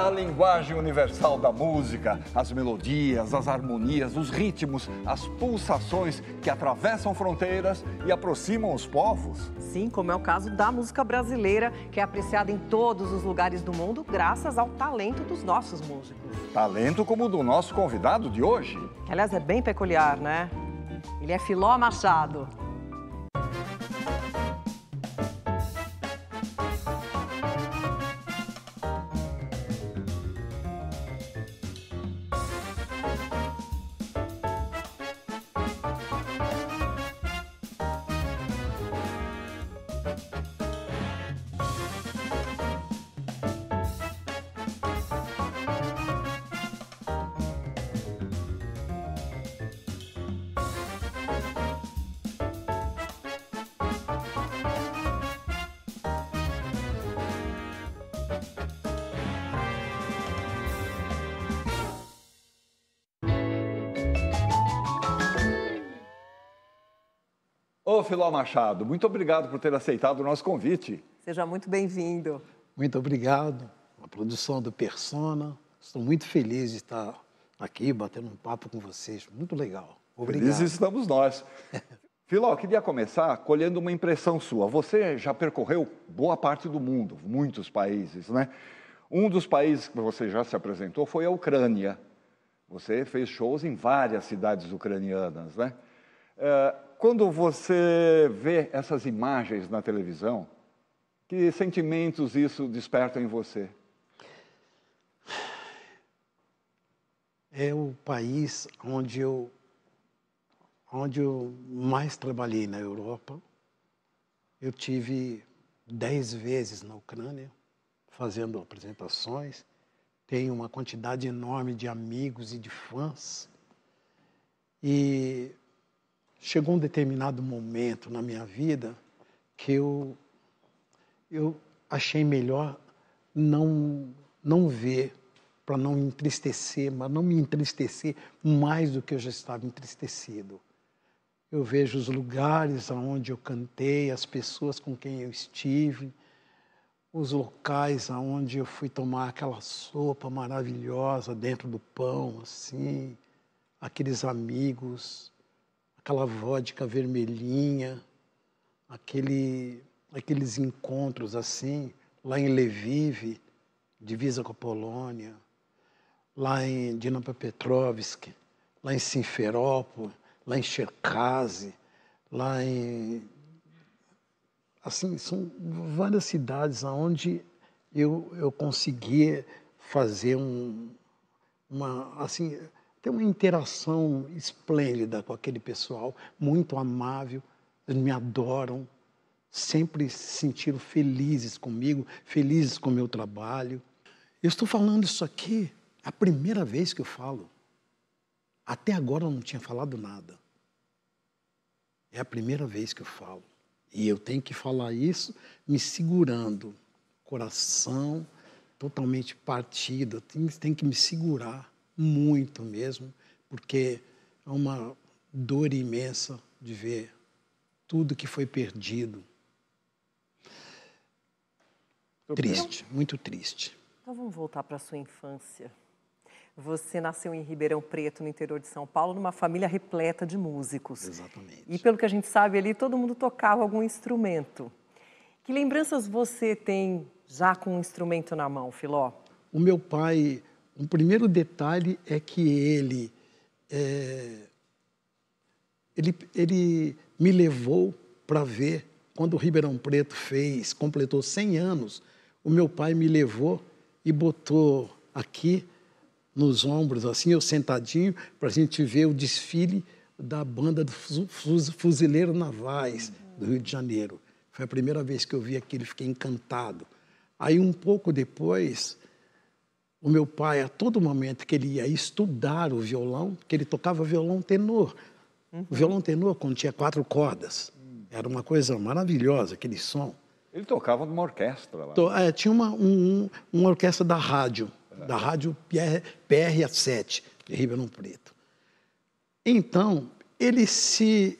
a linguagem universal da música, as melodias, as harmonias, os ritmos, as pulsações que atravessam fronteiras e aproximam os povos. Sim, como é o caso da música brasileira, que é apreciada em todos os lugares do mundo graças ao talento dos nossos músicos. Talento como o do nosso convidado de hoje. Que, aliás, é bem peculiar, né? Ele é Filó Machado. Ô, Filó Machado, muito obrigado por ter aceitado o nosso convite. Seja muito bem-vindo. Muito obrigado. A produção do Persona. Estou muito feliz de estar aqui batendo um papo com vocês. Muito legal. Obrigado. Felizes estamos nós. Filó, eu queria começar colhendo uma impressão sua. Você já percorreu boa parte do mundo, muitos países, né? Um dos países que você já se apresentou foi a Ucrânia. Você fez shows em várias cidades ucranianas, né? Quando você vê essas imagens na televisão, que sentimentos isso desperta em você? É o país onde eu mais trabalhei na Europa. Eu tive 10 vezes na Ucrânia, fazendo apresentações. Tenho uma quantidade enorme de amigos e de fãs. E chegou um determinado momento na minha vida que eu achei melhor não ver, para não entristecer, mas não me entristecer mais do que eu já estava entristecido. Eu vejo os lugares onde eu cantei, as pessoas com quem eu estive, os locais onde eu fui tomar aquela sopa maravilhosa dentro do pão, assim, aqueles amigos, aquela vodka vermelhinha, aqueles encontros assim, lá em Lviv, divisa com a Polônia, lá em Dnipropetrovsk, lá em Simferópol, lá em Cherkasy, lá em... Assim, são várias cidades onde eu consegui fazer ter uma interação esplêndida com aquele pessoal, muito amável, eles me adoram, sempre se sentiram felizes comigo, felizes com o meu trabalho. Eu estou falando isso aqui, é a primeira vez que eu falo. Até agora eu não tinha falado nada. É a primeira vez que eu falo. E eu tenho que falar isso me segurando, coração totalmente partido, tenho que me segurar muito mesmo, porque é uma dor imensa de ver tudo que foi perdido. Triste, muito triste. Então vamos voltar para a sua infância. Você nasceu em Ribeirão Preto, no interior de São Paulo, numa família repleta de músicos. Exatamente. E pelo que a gente sabe ali, todo mundo tocava algum instrumento. Que lembranças você tem já com um instrumento na mão, Filó? O meu pai, o primeiro detalhe é que ele me levou para ver, quando o Ribeirão Preto completou 100 anos, o meu pai me levou e botou aqui nos ombros, assim, eu sentadinho, para a gente ver o desfile da banda dos Fuzileiros Navais do Rio de Janeiro. Foi a primeira vez que eu vi aquilo, fiquei encantado. Aí, um pouco depois, o meu pai, a todo momento que ele ia estudar o violão, que ele tocava violão tenor. O violão tenor, quando tinha 4 cordas, era uma coisa maravilhosa, aquele som. Ele tocava numa orquestra lá. Tinha uma orquestra da rádio PRA7, de Ribeirão Preto. Então, ele se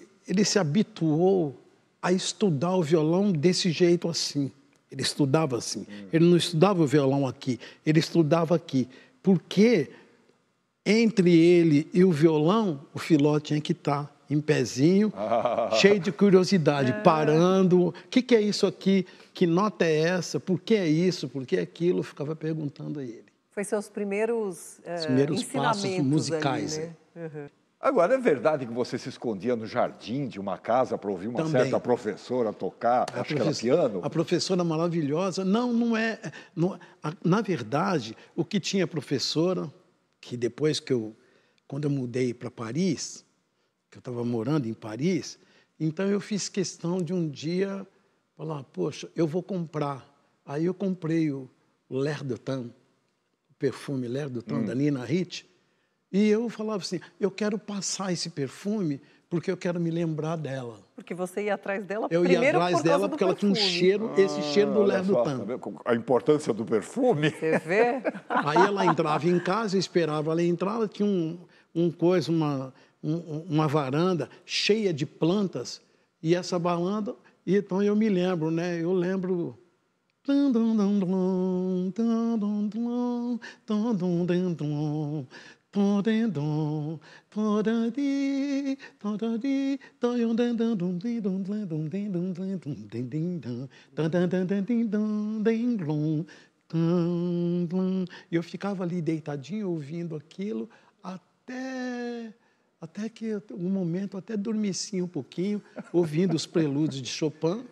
habituou a estudar o violão desse jeito assim. Ele estudava assim. Ele não estudava o violão aqui, ele estudava aqui. Porque entre ele e o violão, o Filó tinha que estar em pezinho, cheio de curiosidade, parando. O que é isso aqui? Que nota é essa? Por que é isso? Por que é aquilo? Eu ficava perguntando a ele. Foi seus primeiros, passos musicais. Ali, né? Uhum. Agora, é verdade que você se escondia no jardim de uma casa para ouvir uma certa professora tocar, acho que era piano? A professora maravilhosa. Não é... na verdade, o que tinha professora, que depois quando eu mudei para Paris, que eu estava morando em Paris, então eu fiz questão de um dia falar, poxa, eu vou comprar. Aí eu comprei o L'air de Temps, o perfume L'air de Temps da Nina Ricci, e eu falava assim, eu quero passar esse perfume porque eu quero me lembrar dela. Porque você ia atrás dela eu primeiro ia atrás dela porque ela tinha um cheiro, esse cheiro do L'air de Temps. A importância do perfume. Você vê? Aí ela entrava em casa, eu esperava ela entrar, ela tinha uma varanda cheia de plantas, e essa varanda, então eu me lembro, né? Eu lembro... E eu ficava ali deitadinho ouvindo aquilo até que um momento até adormeci um pouquinho ouvindo os prelúdios de Chopin,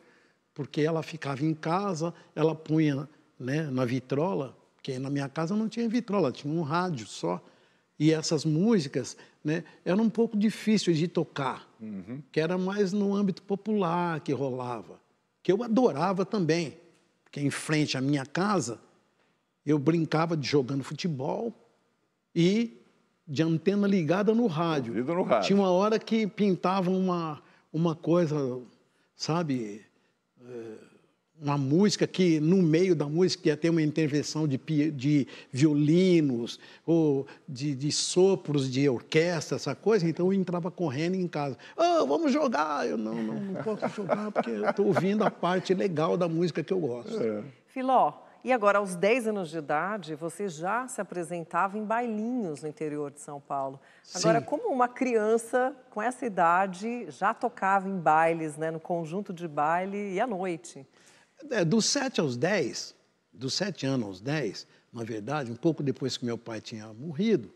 porque ela ficava em casa, ela punha, né, na vitrola, porque na minha casa não tinha vitrola, tinha um rádio só. E essas músicas, né, eram um pouco difíceis de tocar, que era mais no âmbito popular que rolava, que eu adorava também, porque em frente à minha casa, eu brincava de jogando futebol e de antena ligada no rádio. No rádio. Tinha uma hora que pintava uma coisa, sabe, uma música que, no meio da música, ia ter uma intervenção de violinos ou de sopros de orquestra, essa coisa. Então, eu entrava correndo em casa. Vamos jogar! Eu não posso jogar porque eu estou ouvindo a parte legal da música que eu gosto. Filó, e agora, aos 10 anos de idade, você já se apresentava em bailinhos no interior de São Paulo. Agora, Sim. Como uma criança com essa idade já tocava em bailes, né, no conjunto de baile e à noite? Dos 7 aos 10, dos 7 anos aos 10, na verdade, um pouco depois que meu pai tinha morrido,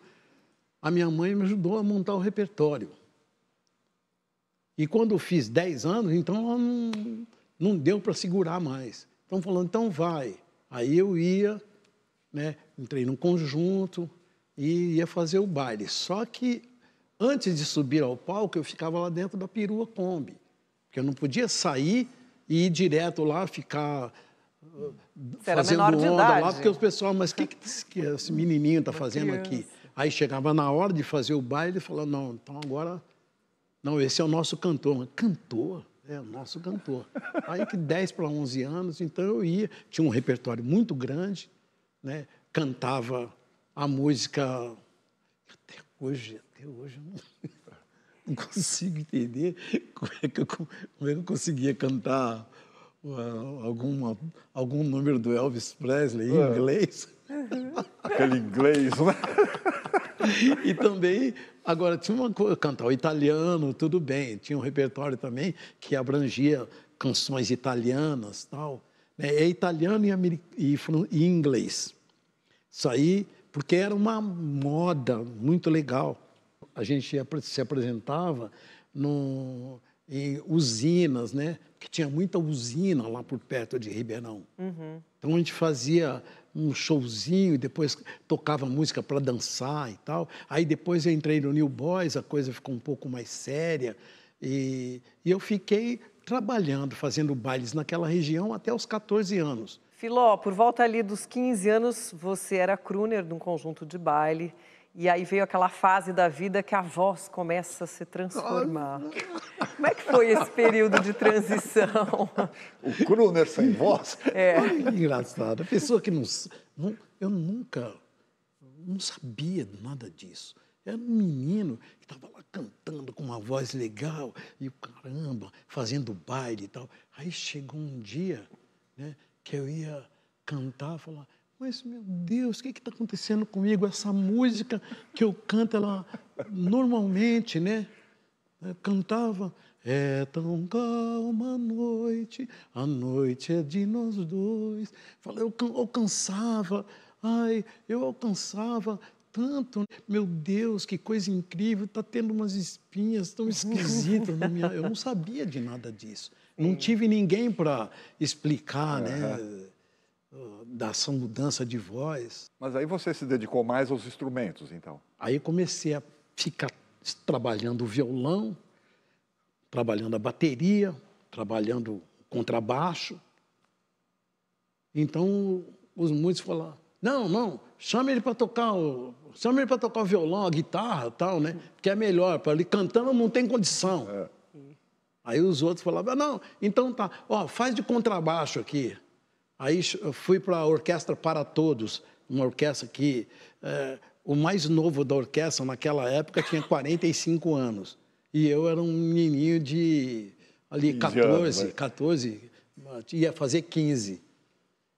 a minha mãe me ajudou a montar o repertório. E quando eu fiz 10 anos, então ela não deu para segurar mais. Então, falando, então vai. Aí eu ia, né, entrei num conjunto e ia fazer o baile. Só que, antes de subir ao palco, eu ficava lá dentro da perua Kombi, porque eu não podia sair e ir direto lá, ficar fazendo onda lá, porque o pessoal, mas o que esse menininho está fazendo aqui? Aí chegava na hora de fazer o baile e falava, não, então agora, não, esse é o nosso cantor. Mas, cantor? É, o nosso cantor. Aí que 10 para 11 anos, então eu ia, tinha um repertório muito grande, né? Cantava a música, até hoje eu não consigo entender como é que eu conseguia cantar algum número do Elvis Presley em inglês. Aquele inglês, né? E também, agora, tinha uma coisa, cantar o italiano, tudo bem. Tinha um repertório também que abrangia canções italianas, tal. É italiano e inglês. Isso aí, porque era uma moda muito legal. A gente se apresentava em usinas, né? Porque tinha muita usina lá por perto de Ribeirão. Então, a gente fazia um showzinho e depois tocava música para dançar e tal. Aí, depois eu entrei no New Boys, a coisa ficou um pouco mais séria. E eu fiquei trabalhando, fazendo bailes naquela região até os 14 anos. Filó, por volta ali dos 15 anos, você era crooner de um conjunto de baile. E aí veio aquela fase da vida que a voz começa a se transformar. Como é que foi esse período de transição? O crooner sem voz? Olha que engraçado. A pessoa que eu nunca não sabia nada disso. Era um menino que estava lá cantando com uma voz legal e o caramba, fazendo baile e tal. Aí chegou um dia, né, que eu ia cantar, falar, mas, meu Deus, o que está acontecendo comigo? Essa música que eu canto, ela normalmente, né? Eu cantava, é tão calma a noite é de nós dois. Eu alcançava, eu alcançava tanto. Meu Deus, que coisa incrível, está tendo umas espinhas tão esquisitas na minha... Eu não sabia de nada disso. Não tive ninguém para explicar, né? Dessa mudança de voz. Mas aí você se dedicou mais aos instrumentos, então? Aí comecei a ficar trabalhando o violão, trabalhando a bateria, trabalhando o contrabaixo. Então, os músicos falaram, não, chama ele para tocar o violão, a guitarra e tal, né? Porque é melhor, para ele cantando não tem condição. Aí os outros falavam, não, então tá, faz de contrabaixo aqui. Aí eu fui para a Orquestra Para Todos, uma orquestra que o mais novo da orquestra naquela época tinha 45 anos. E eu era um menininho de ali 14, ia fazer 15.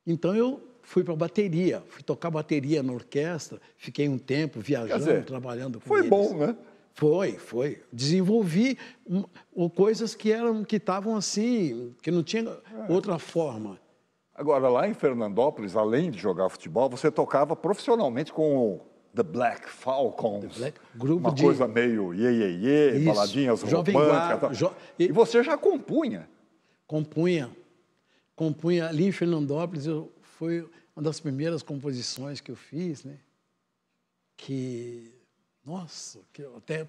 Então eu fui para a bateria, fui tocar bateria na orquestra, fiquei um tempo viajando, trabalhando com eles. Foi bom, né? Foi. Desenvolvi coisas que estavam assim, que não tinha outra forma. Agora, lá em Fernandópolis, além de jogar futebol, você tocava profissionalmente com o The Black Falcons. Grupo uma coisa meio iê, baladinhas românticas. E você já compunha? Compunha ali em Fernandópolis, foi uma das primeiras composições que eu fiz, né? Que eu até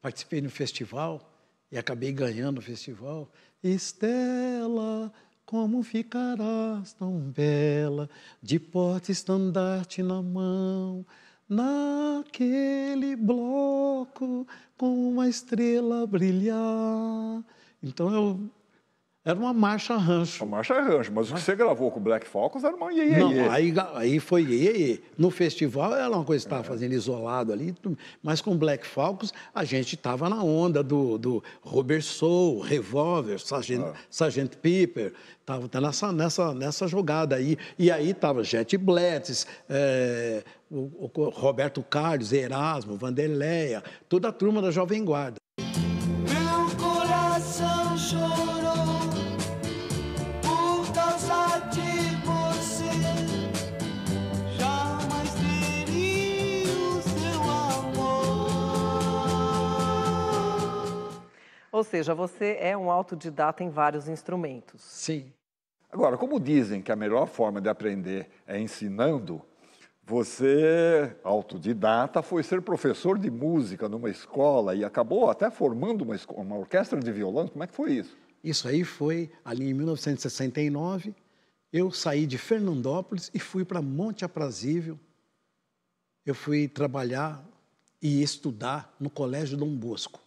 participei no festival e acabei ganhando o festival. Estela, como ficarás tão bela, de porta-estandarte na mão, naquele bloco, com uma estrela a brilhar. Então, era uma marcha-rancho. Uma marcha-rancho, mas o que você gravou com o Black Falcons era uma iê. Não, aí foi iê. No festival era uma coisa que estava fazendo isolado ali, mas com Black Falcons a gente estava na onda do Robert Soul, Revolver, Sgt. Pepper, estava nessa jogada aí. E aí estava Jet Blitz, o Roberto Carlos, Erasmo, Vanderleia, toda a turma da Jovem Guarda. Meu coração chorou por causa de você, jamais teria o seu amor. Ou seja, você é um autodidata em vários instrumentos. Sim. Agora, como dizem que a melhor forma de aprender é ensinando, você, autodidata, foi ser professor de música numa escola e acabou até formando uma orquestra de violão. Como é que foi isso? Isso aí foi ali em 1969. Eu saí de Fernandópolis e fui para Monte Aprazível. Eu fui trabalhar e estudar no Colégio Dom Bosco.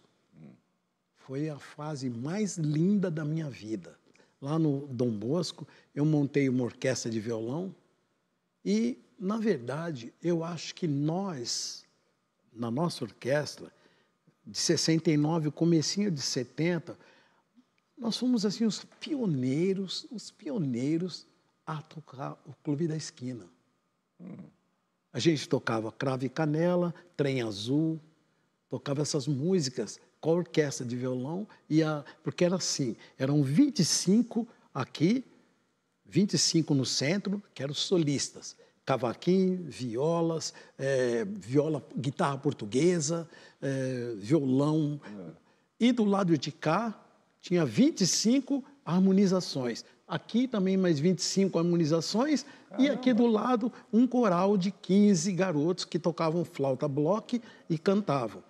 Foi a fase mais linda da minha vida. Lá no Dom Bosco, eu montei uma orquestra de violão e, na verdade, eu acho que nós, na nossa orquestra, de 69, comecinho de 70, nós fomos assim os pioneiros a tocar o Clube da Esquina. A gente tocava Cravo e Canela, Trem Azul, tocava essas músicas com a orquestra de violão, porque era assim, eram 25 aqui, 25 no centro, que eram solistas. Cavaquinho, violas, guitarra portuguesa, violão. E do lado de cá, tinha 25 harmonizações. Aqui também mais 25 harmonizações. Caramba. E aqui do lado, um coral de 15 garotos que tocavam flauta bloque e cantavam.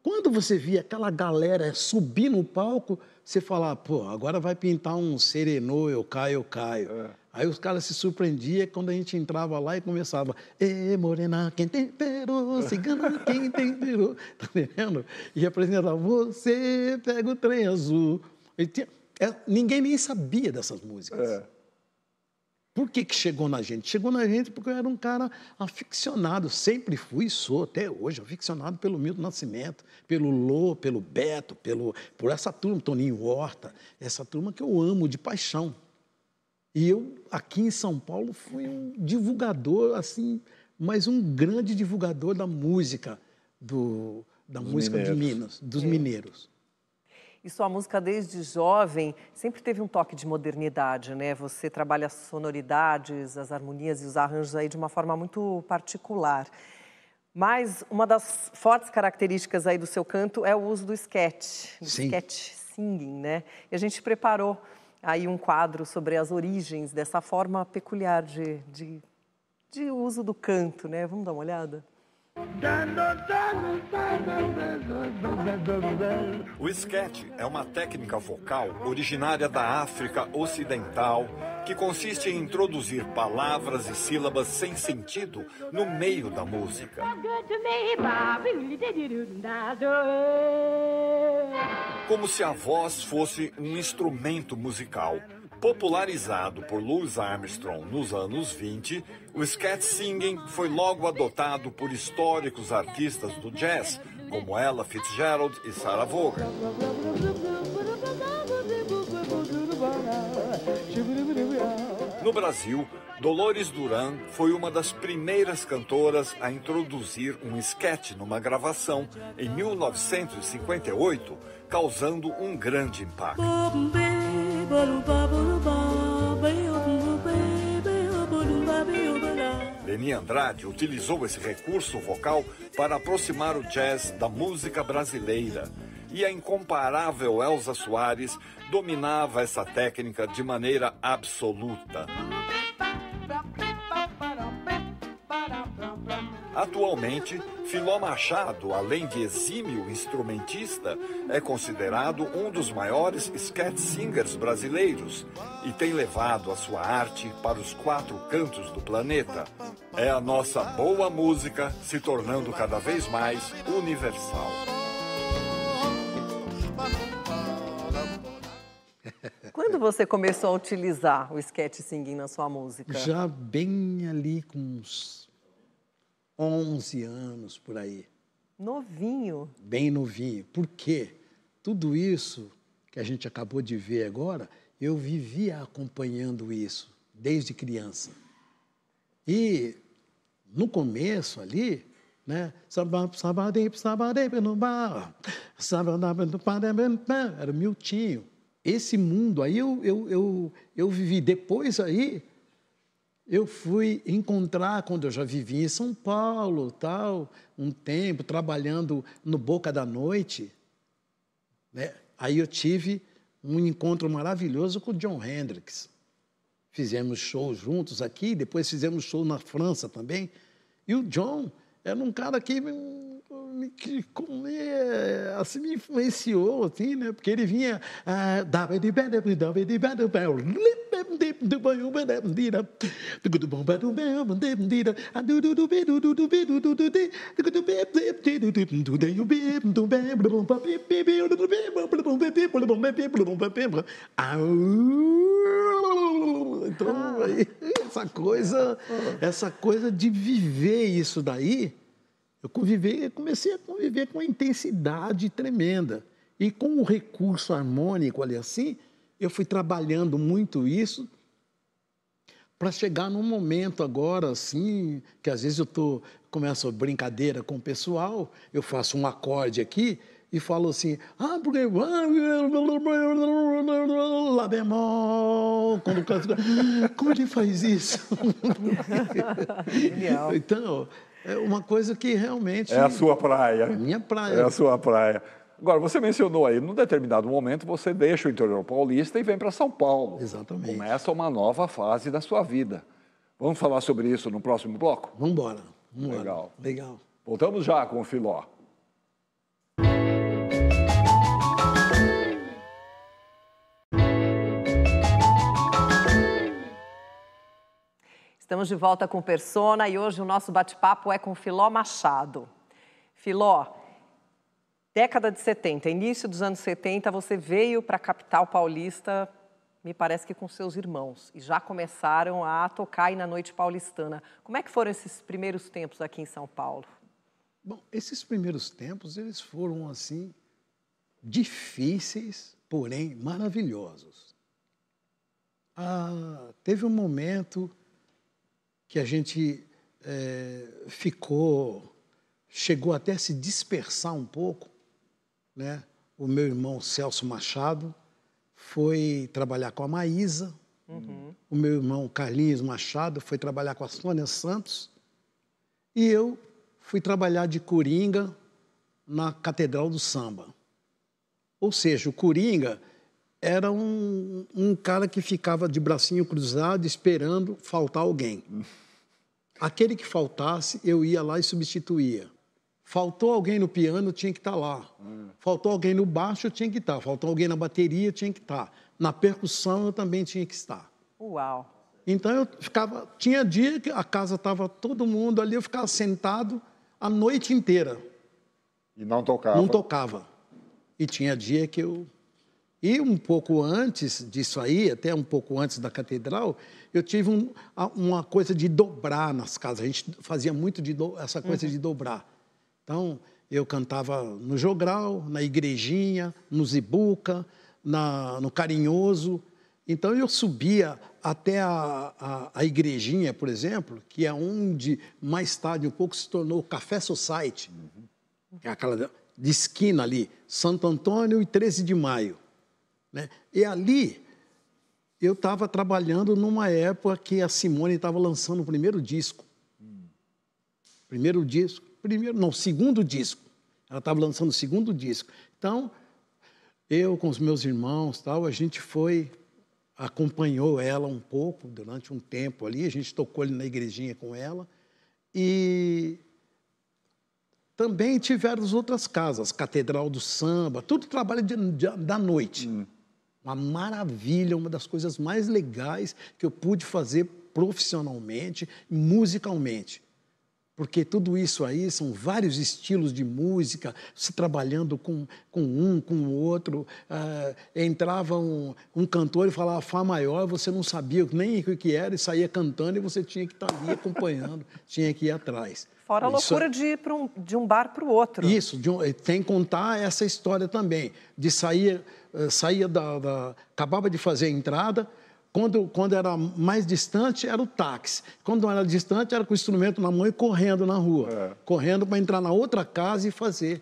Quando você via aquela galera subir no palco, você falava, pô, agora vai pintar um serenô, eu caio. Aí os caras se surpreendiam quando a gente entrava lá e começava, morena, quem temperou, cigana, quem temperou, tá entendendo? E apresentava, você pega o trem azul. Ninguém nem sabia dessas músicas. Por que chegou na gente? Chegou na gente porque eu era um cara aficionado, sempre fui e sou, até hoje, aficionado pelo Milton Nascimento, pelo Lô, pelo Beto, por essa turma, Toninho Horta, essa turma que eu amo de paixão. E eu, aqui em São Paulo, fui um divulgador, assim, mas um grande divulgador da música, da música de Minas, dos mineiros. E sua música, desde jovem, sempre teve um toque de modernidade, né? Você trabalha as sonoridades, as harmonias e os arranjos aí de uma forma muito particular. Mas uma das fortes características aí do seu canto é o uso do sketch, sketch singing, né? E a gente preparou aí um quadro sobre as origens dessa forma peculiar de uso do canto, né? Vamos dar uma olhada? O sketch é uma técnica vocal originária da África Ocidental que consiste em introduzir palavras e sílabas sem sentido no meio da música. Como se a voz fosse um instrumento musical. Popularizado por Louis Armstrong nos anos 20, o sketch singing foi logo adotado por históricos artistas do jazz, como Ella Fitzgerald e Sarah Vaughan. No Brasil, Dolores Duran foi uma das primeiras cantoras a introduzir um sketch numa gravação em 1958, causando um grande impacto. Leni Andrade utilizou esse recurso vocal para aproximar o jazz da música brasileira. E a incomparável Elza Soares dominava essa técnica de maneira absoluta. Atualmente, Filó Machado, além de exímio instrumentista, é considerado um dos maiores sketch singers brasileiros e tem levado a sua arte para os 4 cantos do planeta. É a nossa boa música se tornando cada vez mais universal. Quando você começou a utilizar o sketch singing na sua música? Já bem ali com uns 11 anos, por aí. Novinho. Bem novinho. Por quê? Tudo isso que a gente acabou de ver agora, eu vivia acompanhando isso desde criança. E no começo ali, né? Era Miltinho. Esse mundo aí eu vivi. Depois aí, eu fui encontrar, quando eu já vivia em São Paulo, tal, um tempo, trabalhando no Boca da Noite, né? Aí eu tive um encontro maravilhoso com o John Hendricks. Fizemos shows juntos aqui, depois fizemos show na França também. E o John era um cara que assim, me influenciou, assim, né? Porque ele vinha... Então, essa coisa de viver isso daí, eu comecei a conviver com uma intensidade tremenda. E com o recurso harmônico ali assim, eu fui trabalhando muito isso para chegar num momento agora assim, que às vezes começo a brincadeira com o pessoal, eu faço um acorde aqui e falo assim, porque Lá bemol, como ele faz isso? Genial. Então, é uma coisa que realmente... É a sua praia. Minha praia. É a sua praia. Agora, você mencionou aí, num determinado momento, você deixa o interior paulista e vem para São Paulo. Exatamente. Começa uma nova fase da sua vida. Vamos falar sobre isso no próximo bloco? Vamos embora. Legal. Legal. Voltamos já com o Filó. Estamos de volta com Persona e hoje o nosso bate-papo é com Filó Machado. Filó, década de 70, início dos anos 70, você veio para a capital paulista, me parece que com seus irmãos, e já começaram a tocar aí na noite paulistana. Como é que foram esses primeiros tempos aqui em São Paulo? Bom, esses primeiros tempos, eles foram, assim, difíceis, porém maravilhosos. Teve um momento que a gente chegou até a se dispersar um pouco, né? O meu irmão Celso Machado foi trabalhar com a Maísa, o meu irmão Carlinhos Machado foi trabalhar com a Sônia Santos, e eu fui trabalhar de coringa na Catedral do Samba. Ou seja, o coringa era um cara que ficava de bracinho cruzado esperando faltar alguém. Aquele que faltasse, eu ia lá e substituía. Faltou alguém no piano, tinha que estar lá. Faltou alguém no baixo, tinha que estar. Faltou alguém na bateria, tinha que estar. Na percussão, eu também tinha que estar. Uau! Então, eu ficava... Tinha dia que a casa estava todo mundo ali, eu ficava sentado a noite inteira. E não tocava? Não tocava. E tinha dia que eu... E um pouco antes disso aí, até um pouco antes da catedral, eu tive uma coisa de dobrar nas casas. A gente fazia muito essa coisa de dobrar. Então, eu cantava no jogral, na igrejinha, no Zibuca, no Carinhoso. Então, eu subia até a igrejinha, por exemplo, que é onde, mais tarde, um pouco, se tornou o Café Society. É aquela de esquina ali, Santo Antônio e 13 de Maio. Né? E ali, eu estava trabalhando numa época que a Simone estava lançando o primeiro disco. Segundo disco. Ela estava lançando o segundo disco. Então, eu com os meus irmãos, a gente acompanhou ela um pouco durante um tempo ali, a gente tocou ali na igrejinha com ela. E também tiveram as outras casas, Catedral do Samba, tudo trabalho da noite. Uma maravilha, uma das coisas mais legais que eu pude fazer profissionalmente, musicalmente. Porque tudo isso aí são vários estilos de música, se trabalhando com o outro. Entrava um cantor e falava Fá maior, você não sabia nem o que era, e saía cantando, e você tinha que estar ali acompanhando, tinha que ir atrás. Fora a loucura de ir de um bar para o outro. Isso, tem que contar essa história também, de saía acabava de fazer a entrada, quando era mais distante, era o táxi. Quando não era distante, era com o instrumento na mão e correndo na rua. Correndo para entrar na outra casa e fazer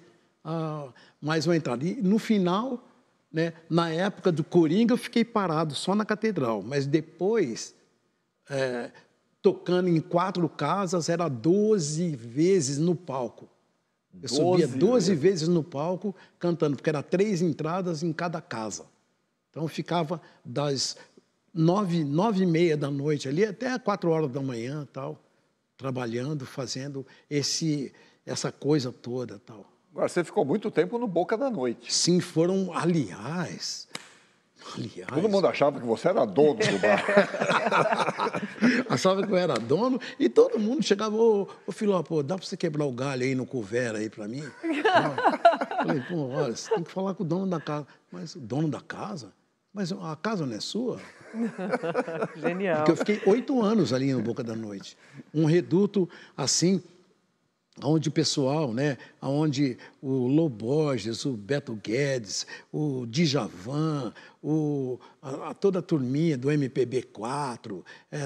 mais uma entrada. E no final, né, na época do Coringa, eu fiquei parado só na catedral. Mas depois, tocando em 4 casas, era 12 vezes no palco. Eu subia 12 vezes no palco cantando, porque era 3 entradas em cada casa. Então, eu ficava das 9h30 da noite ali até 4 horas da manhã, trabalhando, fazendo essa coisa toda. Agora, você ficou muito tempo no Boca da Noite. Sim, aliás... Todo mundo achava que você era dono do bar. Achava que eu era dono e todo mundo chegava, ô Filó, dá para você quebrar o galho aí no couvert aí para mim? Falei, olha, você tem que falar com o dono da casa. Mas o dono da casa? Mas a casa não é sua? Genial. Porque eu fiquei 8 anos ali no Boca da Noite. Um reduto assim, onde o pessoal, né, onde o Lô Borges, o Beto Guedes, o Djavan, toda a turminha do MPB4,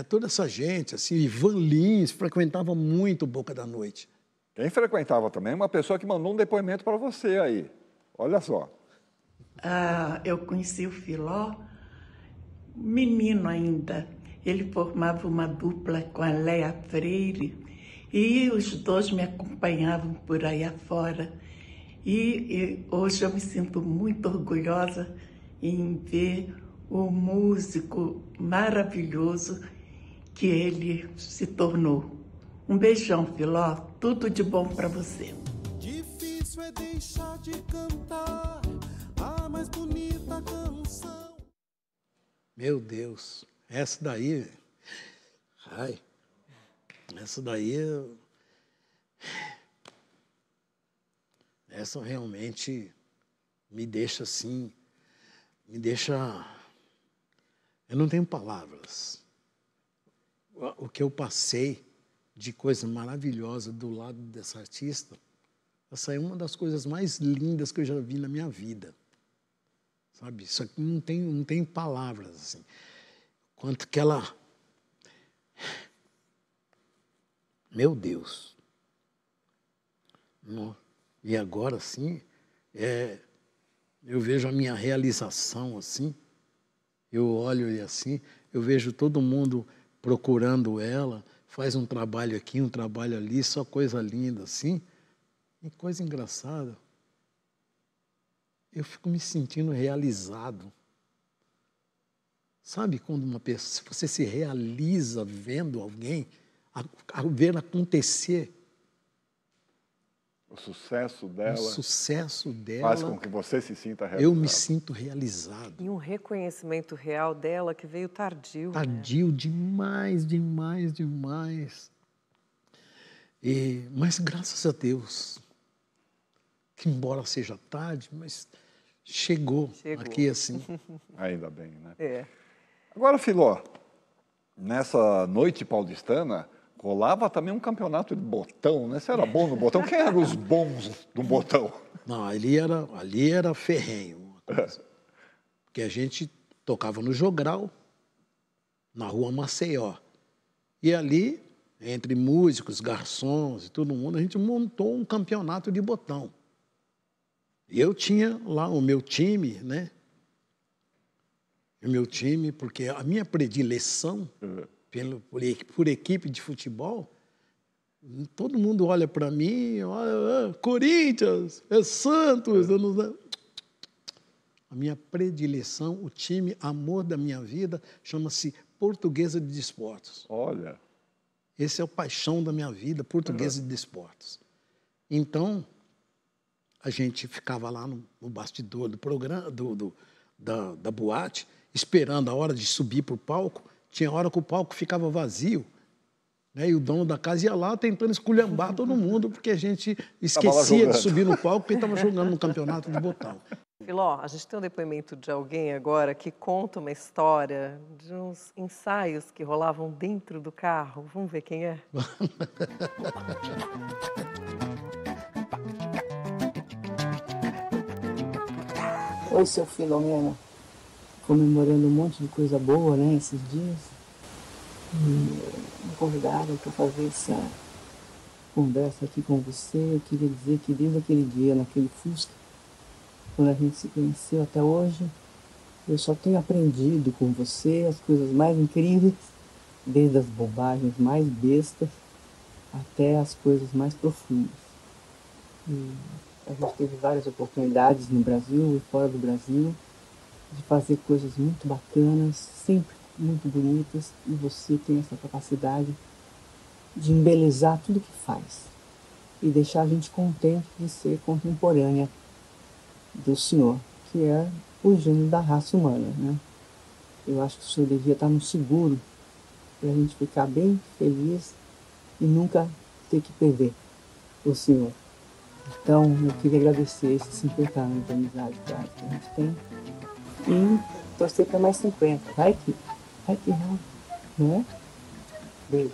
toda essa gente, assim, Ivan Lins, frequentava muito o Boca da Noite. Quem frequentava também? Uma pessoa que mandou um depoimento para você aí. Olha só. Eu conheci o Filó, menino ainda. Ele formava uma dupla com a Léa Freire, e os dois me acompanhavam por aí afora. E hoje eu me sinto muito orgulhosa em ver o músico maravilhoso que ele se tornou. Um beijão, Filó. Tudo de bom para você. Difícil é deixar de cantar a mais bonita canção. Meu Deus, essa daí... Essa daí, essa realmente me deixa assim, eu não tenho palavras. O que eu passei de coisa maravilhosa do lado dessa artista, essa é uma das coisas mais lindas que eu já vi na minha vida. Sabe, isso aqui não tem palavras, assim. quanto que ela... Meu Deus! E agora, sim, eu vejo a minha realização, assim, eu olho e assim, eu vejo todo mundo procurando ela, faz um trabalho aqui, um trabalho ali, só coisa linda, assim, e coisa engraçada. Eu fico me sentindo realizado. Sabe quando uma pessoa, você se realiza vendo alguém, ver acontecer? O sucesso dela. O sucesso dela. Faz com que você se sinta realizado. Eu me sinto realizado. E um reconhecimento real dela que veio tardio. Tardio, né? Demais, demais, demais. Mas graças a Deus, que embora seja tarde, mas chegou. Aqui assim. Ainda bem, né? É. Agora, Filó, nessa noite paulistana, rolava também um campeonato de botão, né? Você era bom no botão? Quem eram os bons do botão? Não, ali era ferrenho. Porque a gente tocava no Jogral, na rua Maceió. E ali, entre músicos, garçons e todo mundo, a gente montou um campeonato de botão. E eu tinha lá o meu time, né? O meu time, porque a minha predileção por equipe de futebol, todo mundo olha para mim, olha, Corinthians, Santos. A minha predileção, o time amor da minha vida, chama-se Portuguesa de Desportos. Olha. Esse é o paixão da minha vida, Portuguesa de Desportos. Então, a gente ficava lá no bastidor do programa, da boate, esperando a hora de subir para o palco. Tinha hora que o palco ficava vazio, né? E o dono da casa ia lá tentando esculhambar todo mundo, porque a gente esquecia de subir no palco porque estava jogando no campeonato de botão. Filó, a gente tem um depoimento de alguém agora que conta uma história de uns ensaios que rolavam dentro do carro. Vamos ver quem é? Oi, seu Filomeno. Comemorando um monte de coisa boa, né, esses dias. E me convidaram para fazer essa conversa aqui com você. Eu queria dizer que desde aquele dia, naquele Fusca, quando a gente se conheceu até hoje, eu só tenho aprendido com você as coisas mais incríveis, desde as bobagens mais bestas até as coisas mais profundas. E a gente teve várias oportunidades no Brasil e fora do Brasil de fazer coisas muito bacanas, sempre muito bonitas, e você tem essa capacidade de embelezar tudo que faz e deixar a gente contente de ser contemporânea do senhor, que é o gênio da raça humana, né? Eu acho que o senhor devia estar no seguro para a gente ficar bem feliz e nunca ter que perder o senhor. Então, eu queria agradecer esses 50 anos de amizade que a gente tem e torcer para mais 50. Vai que não, né? Beijo.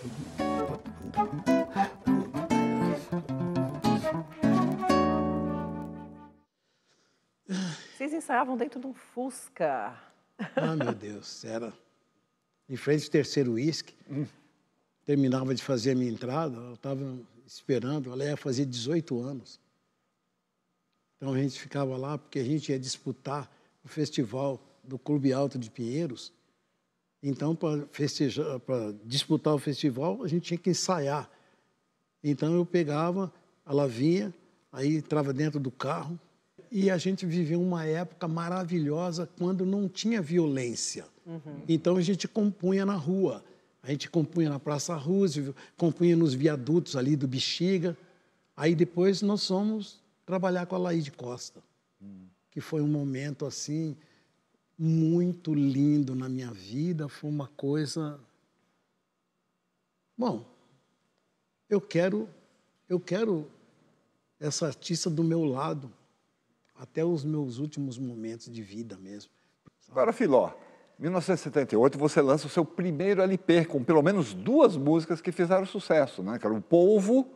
Vocês ensaiavam dentro de um Fusca. Ah, meu Deus, era em frente ao terceiro uísque. Terminava de fazer a minha entrada, eu estava esperando, ela ia fazer 18 anos. Então a gente ficava lá porque a gente ia disputar o festival do Clube Alto de Pinheiros. Então, para disputar o festival, a gente tinha que ensaiar. Então eu pegava, ela vinha, aí entrava dentro do carro, e a gente viveu uma época maravilhosa quando não tinha violência. Então a gente compunha na rua. A gente compunha na Praça Roosevelt, compunha nos viadutos ali do Bexiga. Aí depois nós fomos trabalhar com a Laíde Costa, que foi um momento assim muito lindo na minha vida. Foi uma coisa... Bom, eu quero essa artista do meu lado até os meus últimos momentos de vida mesmo. Agora, Filó, em 1978 você lança o seu primeiro LP com pelo menos 2 músicas que fizeram sucesso, né? Que era O Povo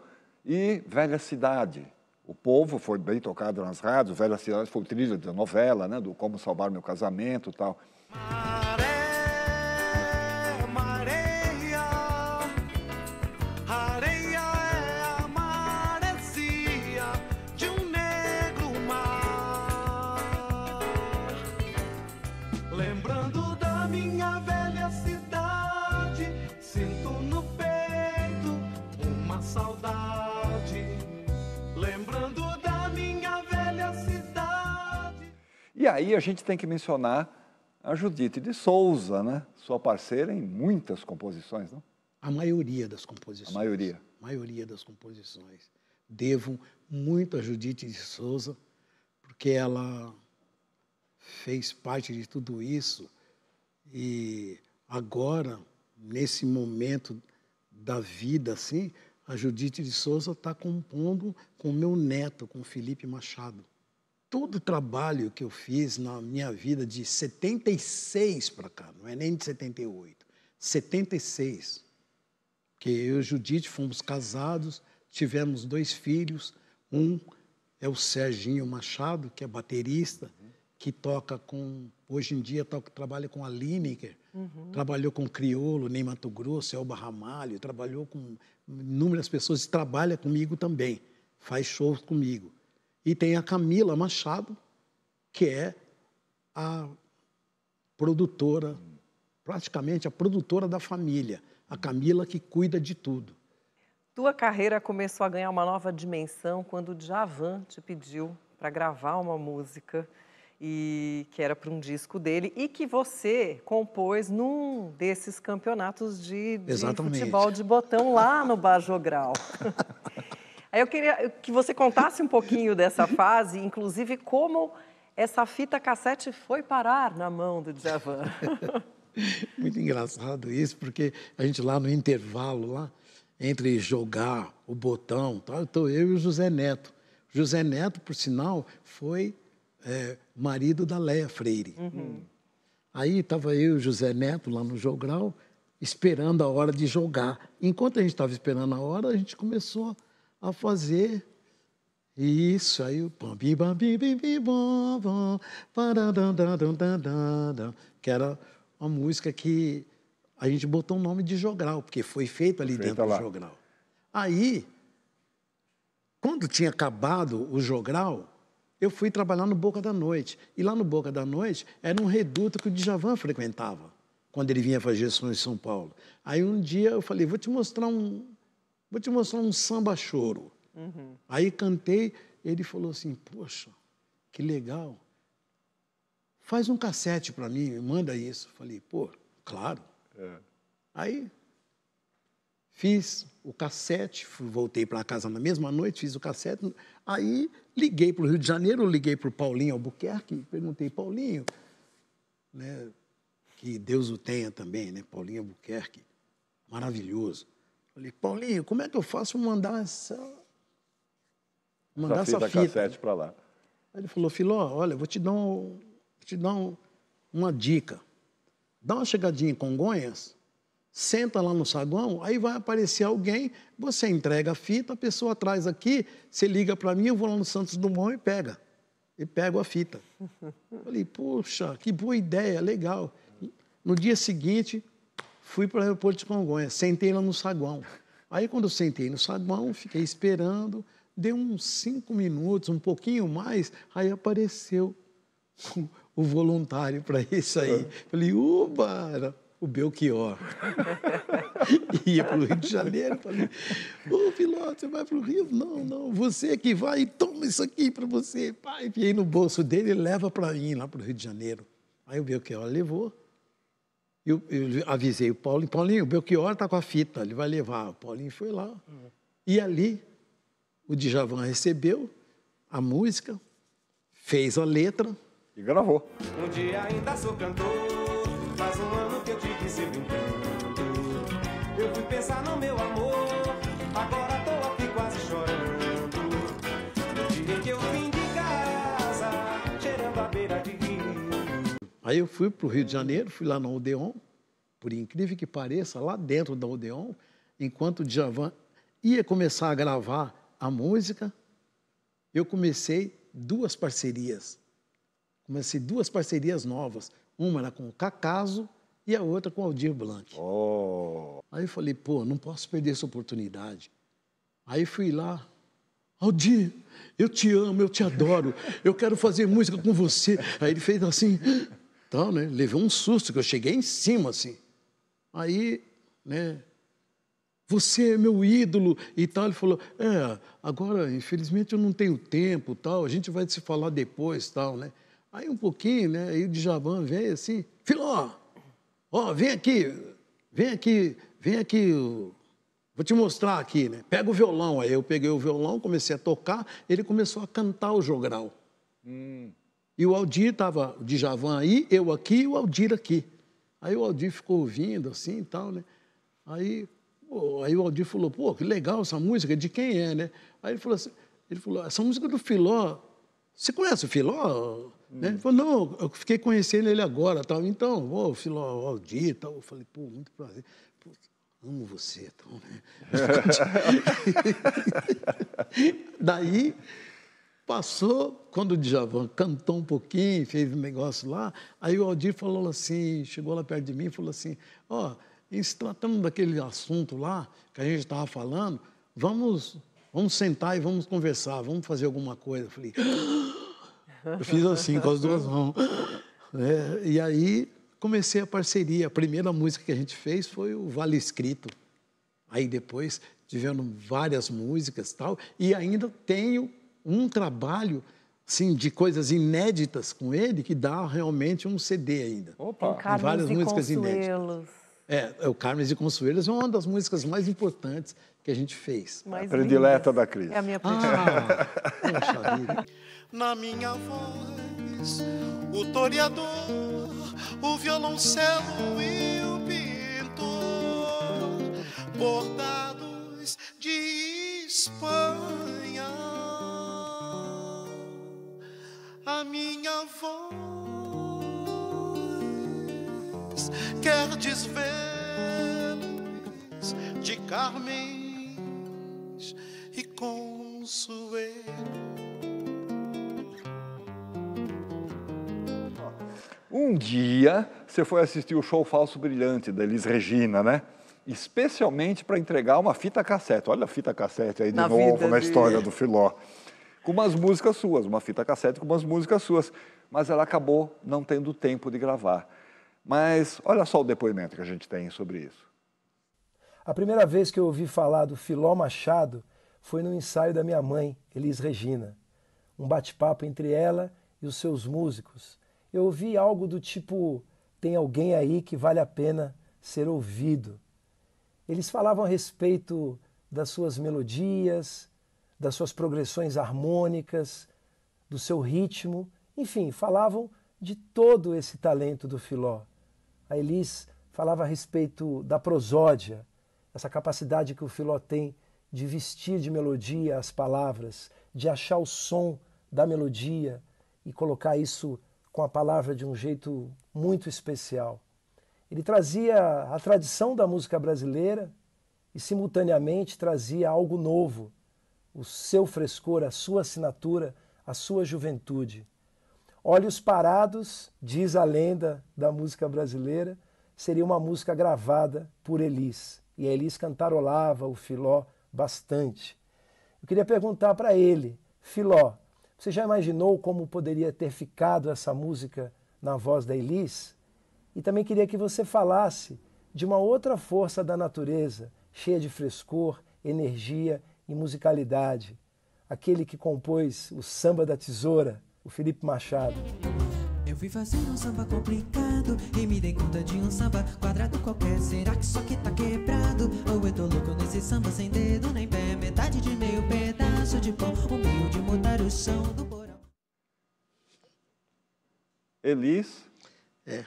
e Velha Cidade. O Povo foi bem tocado nas rádios, Velha Cidade foi trilha da novela, né? Do Como Salvar Meu Casamento e tal. Maré E aí a gente tem que mencionar a Judite de Souza, né? Sua parceira em muitas composições, não? A maioria das composições. A maioria. A maioria das composições. Devo muito a Judite de Souza, porque ela fez parte de tudo isso. E agora, nesse momento da vida, assim, a Judite de Souza está compondo com o meu neto, com o Felipe Machado. Todo o trabalho que eu fiz na minha vida de 76 para cá, não é nem de 78, 76. Porque eu e a Judite fomos casados, tivemos 2 filhos. Um é o Serginho Machado, que é baterista, que toca hoje em dia trabalha com a Lineker, trabalhou com Criolo, Ney Mato Grosso, Elba Ramalho, trabalhou com inúmeras pessoas e trabalha comigo também, faz shows comigo. E tem a Camila Machado, que é a produtora, praticamente a produtora da família. A Camila que cuida de tudo. Tua carreira começou a ganhar uma nova dimensão quando o Djavan te pediu para gravar uma música, e que era para um disco dele, e que você compôs num desses campeonatos de futebol de botão lá no Bar Jogral. Aí eu queria que você contasse um pouquinho dessa fase, inclusive como essa fita cassete foi parar na mão do Djavan. Muito engraçado isso, porque a gente lá no intervalo, lá, entre jogar o botão, tá, eu e o José Neto. O José Neto, por sinal, foi marido da Léa Freire. Aí estava eu e o José Neto lá no Jogral, esperando a hora de jogar. Enquanto a gente estava esperando a hora, a gente começou a fazer isso. Aí o que era uma música que a gente botou o nome de Jogral, porque foi feito ali dentro do Jogral. Aí, quando tinha acabado o Jogral, eu fui trabalhar no Boca da Noite. E lá no Boca da Noite era um reduto que o Djavan frequentava, quando ele vinha fazer som em São Paulo. Aí um dia eu falei, vou te mostrar um samba-choro. Aí cantei, ele falou assim, poxa, que legal. Faz um cassete para mim, manda isso. Falei, pô, claro. Aí fiz o cassete, voltei para casa na mesma noite, fiz o cassete. Aí liguei para o Rio de Janeiro, liguei para o Paulinho Albuquerque, perguntei, Paulinho, né, que Deus o tenha também, né, Paulinho Albuquerque, maravilhoso. Falei, Paulinho, como é que eu faço para mandar essa fita cassete para lá? Aí ele falou, Filó, olha, vou te dar uma dica. Dá uma chegadinha em Congonhas, senta lá no saguão, aí vai aparecer alguém, você entrega a fita, a pessoa traz aqui, você liga para mim, eu vou lá no Santos Dumont e pego a fita. Falei, poxa, que boa ideia, legal. No dia seguinte, fui para o aeroporto de Congonhas, sentei lá no saguão. Aí, quando eu sentei no saguão, fiquei esperando, deu uns 5 minutos, um pouquinho mais, aí apareceu o voluntário para isso aí. Falei, uba, era o Belchior. Ia para o Rio de Janeiro, falei, ô, Filó, você vai para o Rio? Não, você que vai, toma isso aqui para você. Pai, enfiei no bolso dele e leva para mim lá para o Rio de Janeiro. Aí o Belchior levou. Eu avisei o Paulinho, Paulinho, o Belchior está com a fita, ele vai levar. O Paulinho foi lá. E ali, o Djavan recebeu a música, fez a letra. E gravou. Um dia ainda sou cantor, faz um ano que eu te quis brincando. Eu fui pensar no meu amor, agora tô aqui quase chorando. No dia que eu vim de casa, cheirando a beira de rio. Aí eu fui para o Rio de Janeiro, fui lá no Odeon, por incrível que pareça, lá dentro da Odeon, enquanto o Djavan ia começar a gravar a música, eu comecei 2 parcerias. Comecei 2 parcerias novas. Uma era com o Cacaso e a outra com o Aldir Blanc. Aí eu falei, pô, não posso perder essa oportunidade. Aí fui lá, Aldir, eu te amo, eu te adoro, eu quero fazer música com você. Aí ele fez assim, tal, né? Levei um susto, que eu cheguei em cima, assim. Aí, né? Você é meu ídolo e tal. Ele falou, agora, infelizmente, eu não tenho tempo, tal, a gente vai se falar depois, tal, né? Aí um pouquinho, né? Aí o Djavan veio assim, Filó, ó, vem aqui, vou te mostrar aqui, né? Pega o violão. Aí eu peguei o violão, comecei a tocar, ele começou a cantar o jogral. E o Aldir estava, o Djavan aí, eu aqui e o Aldir aqui. Aí o Aldir ficou ouvindo assim e tal, né? Aí o Aldir falou, pô, que legal essa música, de quem é, né? Aí ele falou, essa música é do Filó, você conhece o Filó? Né? Ele falou, não, eu fiquei conhecendo ele agora, tal. Então, o Filó, o Aldir, tal. Eu falei, pô, muito prazer. Pô, amo você, tal, né? Daí, passou, quando o Djavan cantou um pouquinho, fez um negócio lá, aí o Aldir falou assim, chegou lá perto de mim e falou assim, ó, se tratando daquele assunto lá, que a gente estava falando, vamos sentar e vamos conversar, vamos fazer alguma coisa. Eu falei, eu fiz assim, com as duas mãos. E aí comecei a parceria. A primeira música que a gente fez foi o Vale Escrito. Aí depois tivemos várias músicas e tal, e ainda tenho um trabalho assim, de coisas inéditas com ele que dá realmente um CD ainda. Opa! Tem várias músicas inéditas. Consuelos. O Carmes e Consuelos é uma das músicas mais importantes que a gente fez. A predileta da Cris. É a minha predileta. Poxa vida. Na minha voz, o toreador, o violoncelo e o pintor, bordados de Espanha. A minha voz quer desvelos de Carmens e Consuelo. Um dia, você foi assistir o show Falso Brilhante, da Elis Regina, né? Especialmente para entregar uma fita cassete. Olha a fita cassete aí de novo na história do Filó. Com umas músicas suas, uma fita cassete com umas músicas suas. Mas ela acabou não tendo tempo de gravar. Mas olha só o depoimento que a gente tem sobre isso. A primeira vez que eu ouvi falar do Filó Machado foi no ensaio da minha mãe, Elis Regina. Um bate-papo entre ela e os seus músicos. Eu ouvi algo do tipo, tem alguém aí que vale a pena ser ouvido. Eles falavam a respeito das suas melodias, das suas progressões harmônicas, do seu ritmo, enfim, falavam de todo esse talento do Filó. A Elis falava a respeito da prosódia, essa capacidade que o Filó tem de vestir de melodia as palavras, de achar o som da melodia e colocar isso com a palavra de um jeito muito especial. Ele trazia a tradição da música brasileira e, simultaneamente, trazia algo novo, o seu frescor, a sua assinatura, a sua juventude. Olhos Parados, diz a lenda da música brasileira, seria uma música gravada por Elis. E a Elis cantarolava o Filó bastante. Eu queria perguntar para ele, Filó, você já imaginou como poderia ter ficado essa música na voz da Elis? E também queria que você falasse de uma outra força da natureza, cheia de frescor, energia e musicalidade. Aquele que compôs o Samba da Tesoura, o Felipe Machado. Eu fui fazendo um samba complicado e me dei conta de um samba quadrado qualquer. Será que só que tá quebrado? Ou eu tô louco nesse samba sem dedo nem pé? Metade de meio pedaço de pão, o meio de mudar o chão do porão. Elis?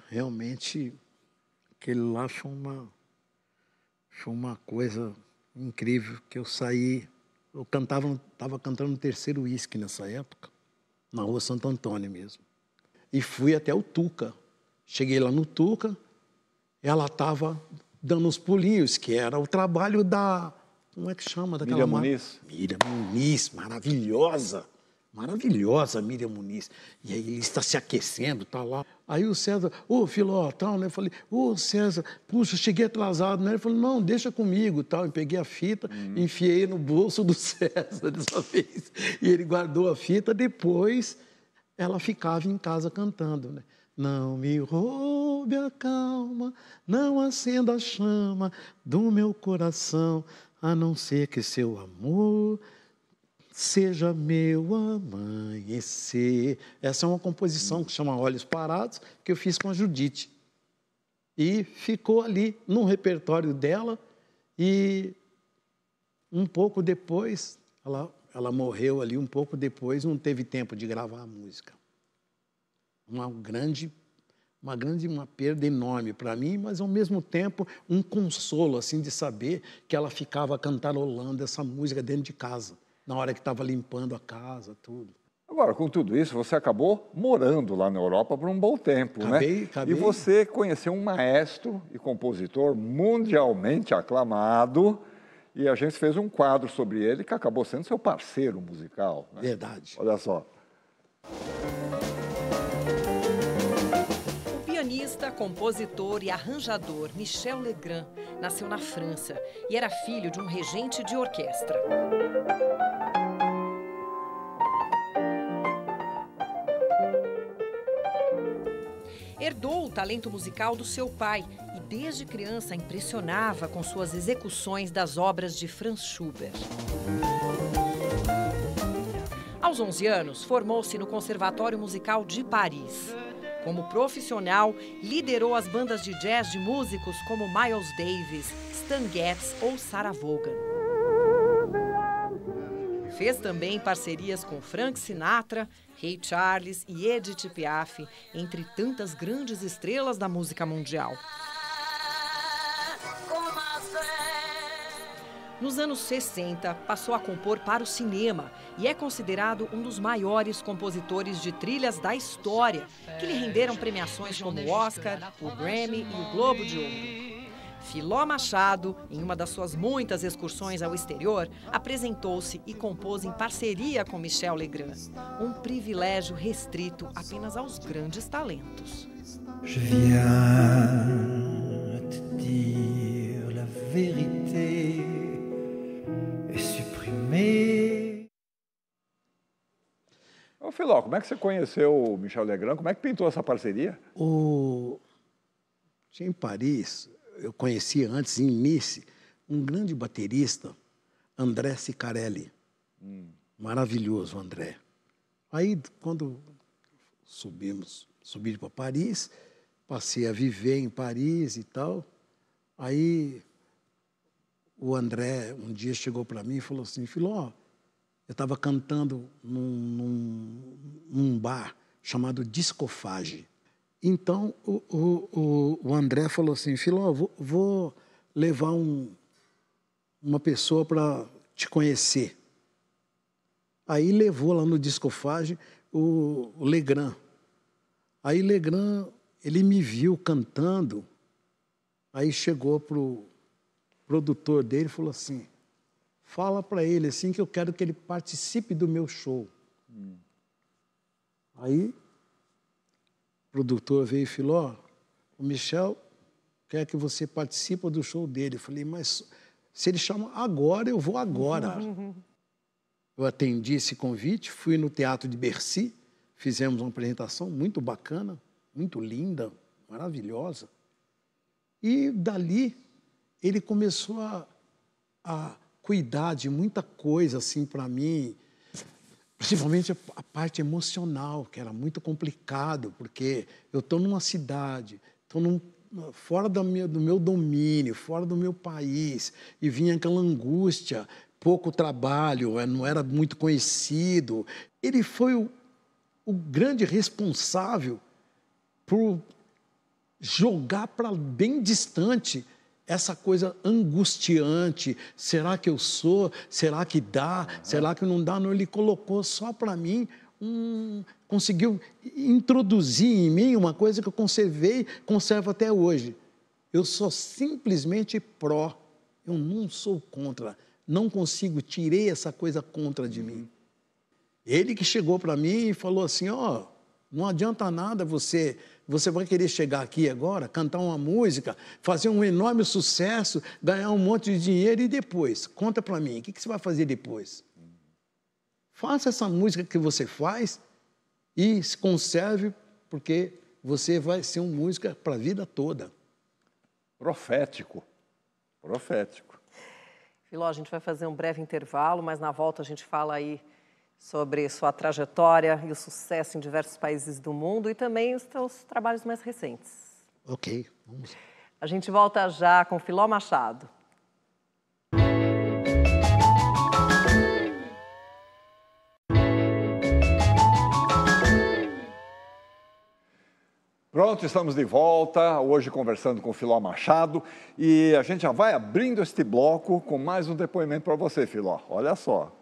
Realmente, aquele lá foi uma coisa incrível, que eu saí, eu estava cantando o terceiro uísque nessa época, na rua Santo Antônio mesmo. E fui até o Tuca. Cheguei lá no Tuca, ela estava dando uns pulinhos, que era o trabalho da... Como é que chama? Miriam Muniz. Miriam Muniz, maravilhosa. Maravilhosa, Miriam Muniz. E aí ele está se aquecendo, está lá. Aí o César, Filó, tal, né? Eu falei, César, puxa, cheguei atrasado, né? Ele falou, não, deixa comigo, tal. Eu peguei a fita, enfiei no bolso do César dessa vez. E ele guardou a fita, depois ela ficava em casa cantando, né? Não me roube a calma, não acenda a chama do meu coração, a não ser que seu amor Seja meu amanhecer. Essa é uma composição que chama Olhos Parados, que eu fiz com a Judite. E ficou ali no repertório dela e um pouco depois, ela morreu ali, um pouco depois, não teve tempo de gravar a música. Uma perda enorme para mim, mas ao mesmo tempo um consolo assim de saber que ela ficava cantarolando essa música dentro de casa, na hora que estava limpando a casa, tudo. Agora, com tudo isso, você acabou morando lá na Europa por um bom tempo, né? Acabei. E você conheceu um maestro e compositor mundialmente aclamado, e a gente fez um quadro sobre ele que acabou sendo seu parceiro musical, né? Verdade. Olha só. O pianista, compositor e arranjador Michel Legrand nasceu na França e era filho de um regente de orquestra. Herdou o talento musical do seu pai e, desde criança, impressionava com suas execuções das obras de Franz Schubert. Aos 11 anos, formou-se no Conservatório Musical de Paris. Como profissional, liderou as bandas de jazz de músicos como Miles Davis, Stan Getz ou Sarah Vaughan. Fez também parcerias com Frank Sinatra, Ray Charles e Edith Piaf, entre tantas grandes estrelas da música mundial. Nos anos 60, passou a compor para o cinema e é considerado um dos maiores compositores de trilhas da história, que lhe renderam premiações como o Oscar, o Grammy e o Globo de Ouro. Filó Machado, em uma das suas muitas excursões ao exterior, apresentou-se e compôs em parceria com Michel Legrand, um privilégio restrito apenas aos grandes talentos. Je viens te dire la vérité et supprimer. Ô, Filó, como é que você conheceu o Michel Legrand? Como é que pintou essa parceria? Tinha em Paris, eu conheci antes, em Nice, um grande baterista, André Sicarelli. Maravilhoso, André. Aí, quando subi para Paris, passei a viver em Paris e tal. Aí, o André, um dia, chegou para mim e falou assim, Filó, eu estava cantando num bar chamado Discofage. Então, o André falou assim, Filó, vou levar uma pessoa para te conhecer. Aí levou lá no Discofage o Legrand. Aí Legrand, ele me viu cantando, aí chegou para o produtor dele e falou assim, fala para ele assim que eu quero que ele participe do meu show. Aí o produtor veio e falou, o Michel quer que você participe do show dele. Eu falei, mas se ele chama agora, eu vou agora. Eu atendi esse convite, fui no Teatro de Bercy, fizemos uma apresentação muito bacana, muito linda, maravilhosa. E dali ele começou a cuidar de muita coisa assim para mim, principalmente a parte emocional, que era muito complicado, porque eu estou numa cidade, estou fora do meu domínio, fora do meu país, e vinha aquela angústia, pouco trabalho, não era muito conhecido. Ele foi o grande responsável por jogar para bem distante essa coisa angustiante, será que eu sou, será que dá, será que não dá? Não, ele colocou só para mim, conseguiu introduzir em mim uma coisa que eu conservo até hoje. Eu sou simplesmente pró, eu não sou contra, não consigo, tirei essa coisa contra de mim. Ele que chegou para mim e falou assim, não adianta nada você vai querer chegar aqui agora, cantar uma música, fazer um enorme sucesso, ganhar um monte de dinheiro e depois, conta para mim, o que você vai fazer depois? Faça essa música que você faz e se conserve, porque você vai ser uma música para a vida toda. Profético. Filó, a gente vai fazer um breve intervalo, mas na volta a gente fala aí sobre sua trajetória e o sucesso em diversos países do mundo e também os seus trabalhos mais recentes. Ok, vamos. A gente volta já com Filó Machado. Pronto, estamos de volta, hoje conversando com o Filó Machado, e a gente já vai abrindo este bloco com mais um depoimento para você, Filó. Olha só.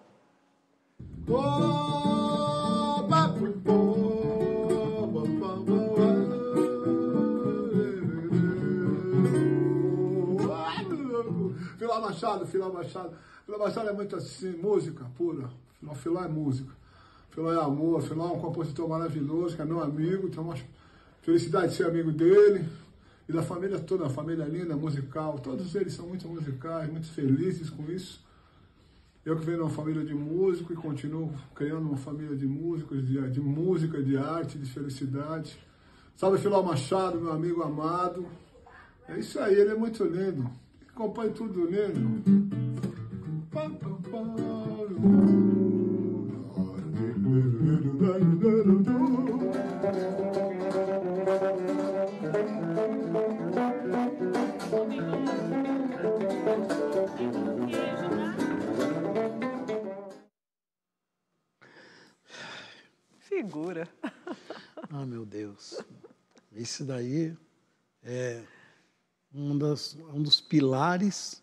Filó Machado, Filó Machado. Filó Machado é muito assim, música pura. Filó é música. Filó é amor. Filó é um compositor maravilhoso, que é meu amigo, então uma felicidade de ser amigo dele e da família toda, uma família linda, musical. Todos eles são muito musicais, muito felizes com isso. Eu que venho de uma família de músicos e continuo criando uma família de músicos, de música, de arte, de felicidade. Salve Filó Machado, meu amigo amado. É isso aí, ele é muito lindo. Acompanhe tudo lindo. Figura. Ah, meu Deus. Esse daí é um dos pilares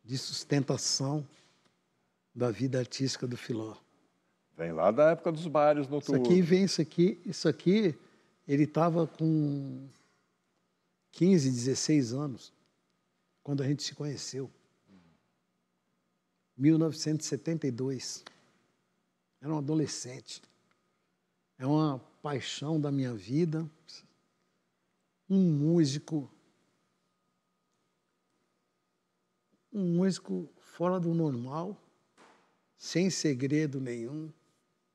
de sustentação da vida artística do Filó. Vem lá da época dos bailes noturnos. Isso aqui, ele estava com 15, 16 anos, quando a gente se conheceu. 1972. Era um adolescente. É uma paixão da minha vida. Um músico fora do normal, sem segredo nenhum.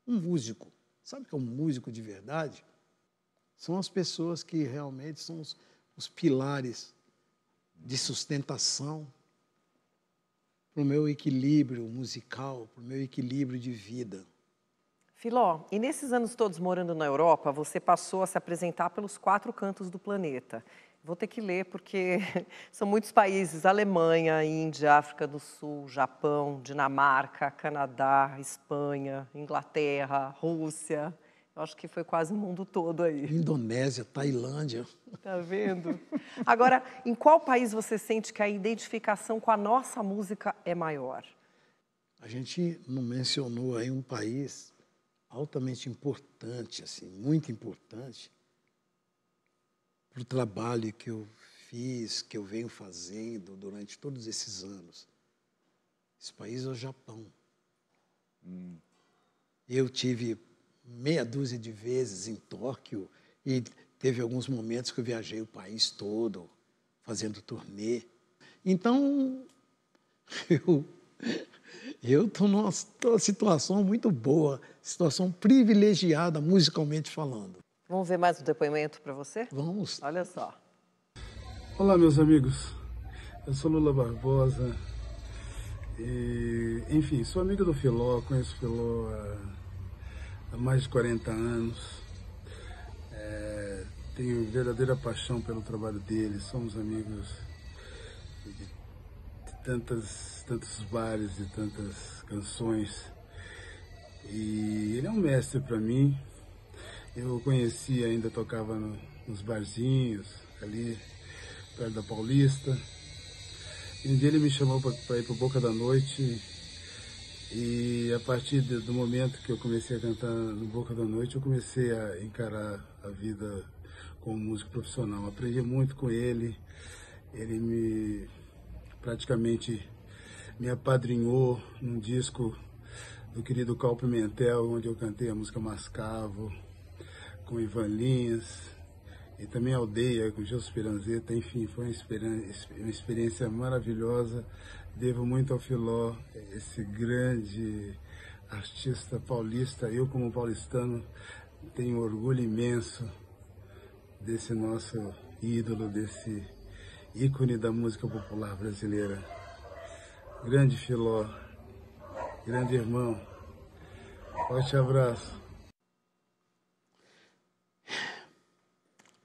Um músico. Sabe o que é um músico de verdade? São as pessoas que realmente são os pilares de sustentação para o meu equilíbrio musical, para o meu equilíbrio de vida. Filó, e nesses anos todos morando na Europa, você passou a se apresentar pelos 4 cantos do planeta. Vou ter que ler porque são muitos países: Alemanha, Índia, África do Sul, Japão, Dinamarca, Canadá, Espanha, Inglaterra, Rússia. Eu acho que foi quase o mundo todo aí. Indonésia, Tailândia. Tá vendo? Agora, em qual país você sente que a identificação com a nossa música é maior? A gente não mencionou aí um país altamente importante, assim, muito importante, para o trabalho que eu fiz, que eu venho fazendo durante todos esses anos. Esse país é o Japão. Eu tive meia dúzia de vezes em Tóquio e teve alguns momentos que eu viajei o país todo, fazendo turnê. Então, eu estou numa situação muito boa, situação privilegiada musicalmente falando. Vamos ver mais um depoimento para você? Vamos. Olha só. Olá, meus amigos. Eu sou Lula Barbosa. E, enfim, sou amigo do Filó, conheço o Filó há mais de 40 anos. Tenho verdadeira paixão pelo trabalho dele. Somos amigos de tantos bares, de tantas canções. E ele é um mestre para mim. Eu o conheci, ainda tocava nos barzinhos, ali perto da Paulista. E um dia ele me chamou para ir para o Boca da Noite. E a partir do momento que eu comecei a cantar no Boca da Noite, eu comecei a encarar a vida como músico profissional. Aprendi muito com ele. Ele praticamente me apadrinhou num disco do querido Cal Pimentel, onde eu cantei a música Mascavo, com Ivan Linhas, e também Aldeia, com Gilson Piranzeta. Enfim, foi uma experiência maravilhosa. Devo muito ao Filó, esse grande artista paulista. Eu, como paulistano, tenho orgulho imenso desse nosso ídolo, desse ícone da música popular brasileira. Grande Filó, grande irmão, forte abraço.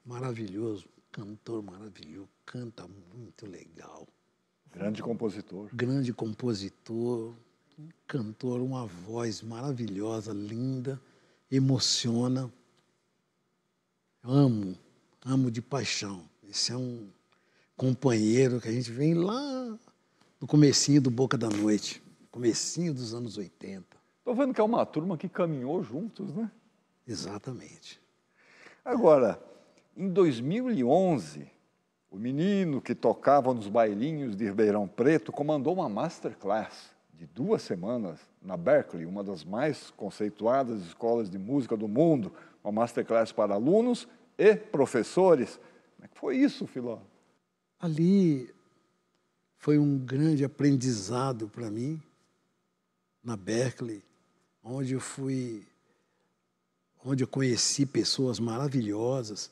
Maravilhoso, cantor maravilhoso, canta muito legal. Grande compositor. Grande compositor, cantor, uma voz maravilhosa, linda, emociona. Amo de paixão. Esse é um companheiro que a gente vem lá no comecinho do Boca da Noite, comecinho dos anos 80. Estou vendo que é uma turma que caminhou juntos, né? Exatamente. Agora, em 2011, o menino que tocava nos bailinhos de Ribeirão Preto comandou uma masterclass de 2 semanas na Berklee, uma das mais conceituadas escolas de música do mundo, uma masterclass para alunos e professores. Como é que foi isso, Filó? Ali foi um grande aprendizado para mim, na Berklee, onde eu conheci pessoas maravilhosas,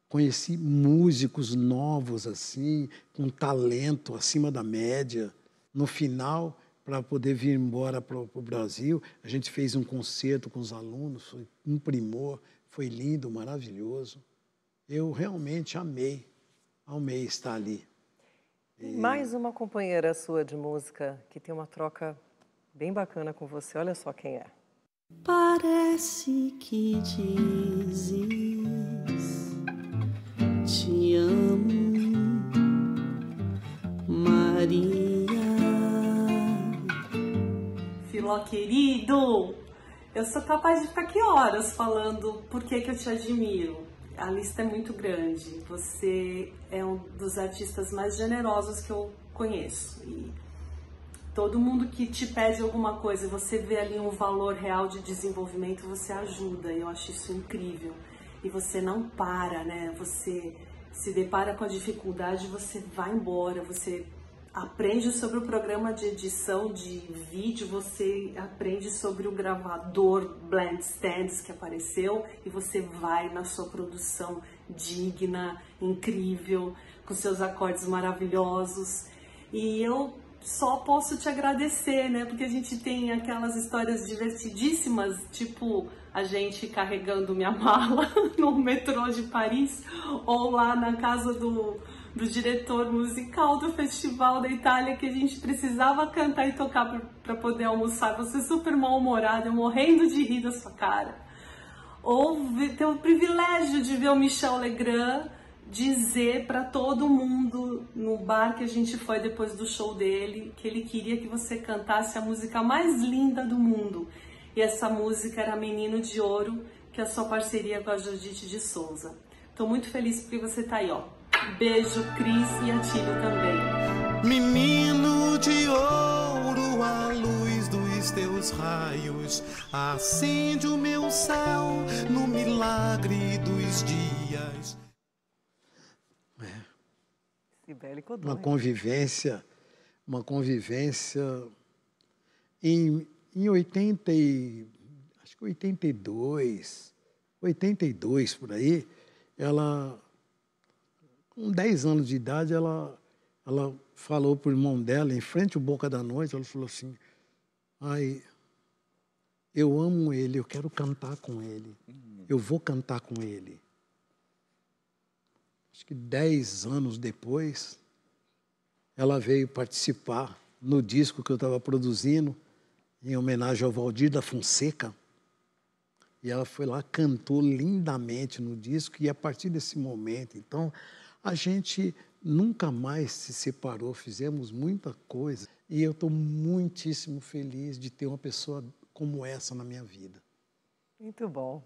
conheci músicos novos, assim, com talento acima da média. No final, para poder vir embora para o Brasil, a gente fez um concerto com os alunos, foi um primor, foi lindo, maravilhoso. Eu realmente amei estar ali. Mais uma companheira sua de música que tem uma troca bem bacana com você, olha só quem é. Parece que dizes te amo, Maria. Filó querido, eu sou capaz de ficar aqui horas falando por que eu te admiro. A lista é muito grande. Você é um dos artistas mais generosos que eu conheço. E todo mundo que te pede alguma coisa, você vê ali um valor real de desenvolvimento, você ajuda. Eu acho isso incrível. E você não para, né? Você se depara com a dificuldade, você vai embora, você aprende sobre o programa de edição de vídeo, você aprende sobre o gravador Blend Stands que apareceu e você vai na sua produção digna, incrível, com seus acordes maravilhosos. E eu só posso te agradecer, né? Porque a gente tem aquelas histórias divertidíssimas, tipo a gente carregando minha mala no metrô de Paris ou lá na casa do diretor musical do Festival da Itália, que a gente precisava cantar e tocar para poder almoçar. Você super mal-humorada, morrendo de rir da sua cara. Ou ter o privilégio de ver o Michel Legrand dizer para todo mundo no bar que a gente foi depois do show dele que ele queria que você cantasse a música mais linda do mundo. E essa música era Menino de Ouro, que é a sua parceria com a Judite de Souza. Estou muito feliz porque você tá aí, ó. Beijo, Cris e Atílio também. Menino de ouro, a luz dos teus raios acende o meu céu no milagre dos dias. Uma convivência em 82 por aí, ela, com 10 anos de idade, ela falou para o irmão dela, em frente ao Boca da Noite, ela falou assim, ai, eu amo ele, eu quero cantar com ele, eu vou cantar com ele. Acho que 10 anos depois, ela veio participar no disco que eu estava produzindo, em homenagem ao Valdir da Fonseca. E ela foi lá, cantou lindamente no disco, e a partir desse momento, então, a gente nunca mais se separou, fizemos muita coisa. E eu estou muitíssimo feliz de ter uma pessoa como essa na minha vida. Muito bom.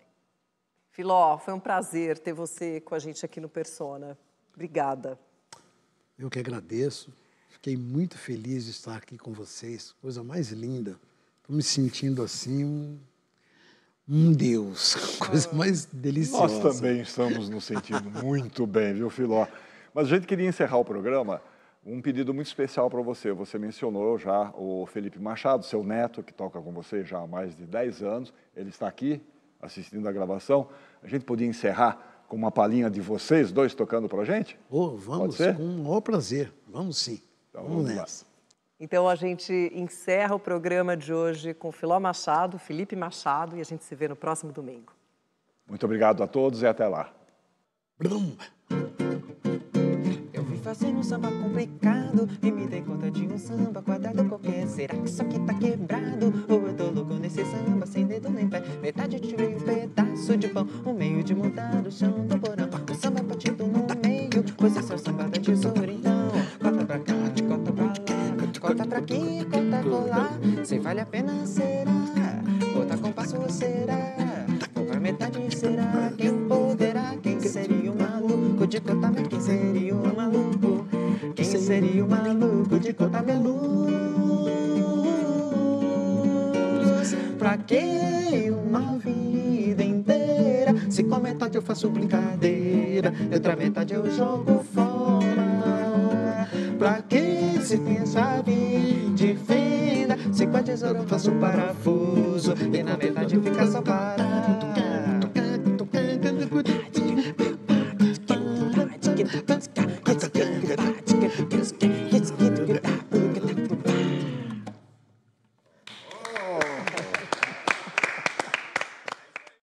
Filó, foi um prazer ter você com a gente aqui no Persona. Obrigada. Eu que agradeço. Fiquei muito feliz de estar aqui com vocês. Coisa mais linda. Estou me sentindo assim um Deus. Coisa mais deliciosa. Nós também estamos nos sentindo muito bem, viu, Filó? Mas a gente queria encerrar o programa. Um pedido muito especial para você. Você mencionou já o Felipe Machado, seu neto, que toca com você já há mais de 10 anos. Ele está aqui assistindo a gravação. A gente podia encerrar com uma palhinha de vocês dois tocando para a gente? Oh, vamos, com o maior prazer. Vamos sim. Então, vamos nessa. Então a gente encerra o programa de hoje com Filó Machado, Felipe Machado, e a gente se vê no próximo domingo. Muito obrigado a todos e até lá. Eu fui fazendo um samba complicado e me dei conta de um samba quadrado qualquer. Será que isso aqui tá quebrado? Ou eu tô louco nesse samba sem dedo nem pé? Metade eu tirei um pedaço de pão, um meio de mudar o chão do porão. O samba partido no meio, pois esse é o samba da tesoura. Então, corta pra cá, corta pra lá, corta pra aqui, corta colar. Se vale a pena será, corta compasso será, comprar metade será. Quem poderá, quem seria o maluco de cortar meu? Quem seria o maluco? Quem seria o maluco de cortar minha luz? Pra que uma vida inteira? Se com a metade eu faço brincadeira, outra metade eu jogo fora. Pra que se tem chave de fenda? Se com a tesoura eu faço parafuso e na metade fica só para